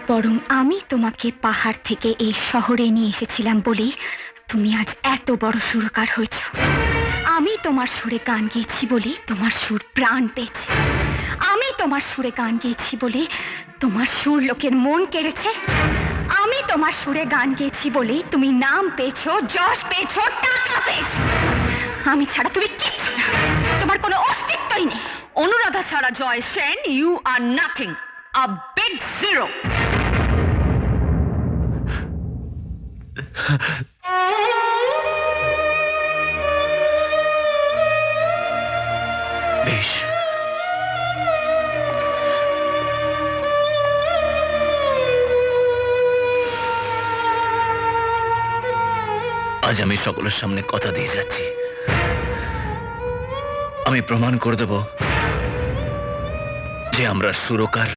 বরং আমি তোমাকে পাহাড় থেকে এই শহরে নিয়ে এসেছিলাম বলেই তুমি আজ এত বড় সুরকার হয়েছ। আমি তোমার সুরে গান গেয়েছি বলেই তোমার সুর প্রাণ পেয়েছে। আমি তোমার সুরে গান গেয়েছি বলে তোমার সুর লোকের মন কেড়েছে। আমি তোমার সুরে গান গেয়েছি বলেই তুমি নাম পেয়েছো, যশ পেয়েছো, টাকা পেয়েছো। আমি ছাড়া তুমি কিচ্ছু না, তোমার কোনো অস্তিত্বই নেই। অনুরাধা ছাড়া Joy Sen, you are nothing, a big zero. বেশ, আজ আমি সকলের সামনে কথা দিয়ে যাচ্ছি, আমি প্রমাণ করে দেব যে আমরা সুরকার।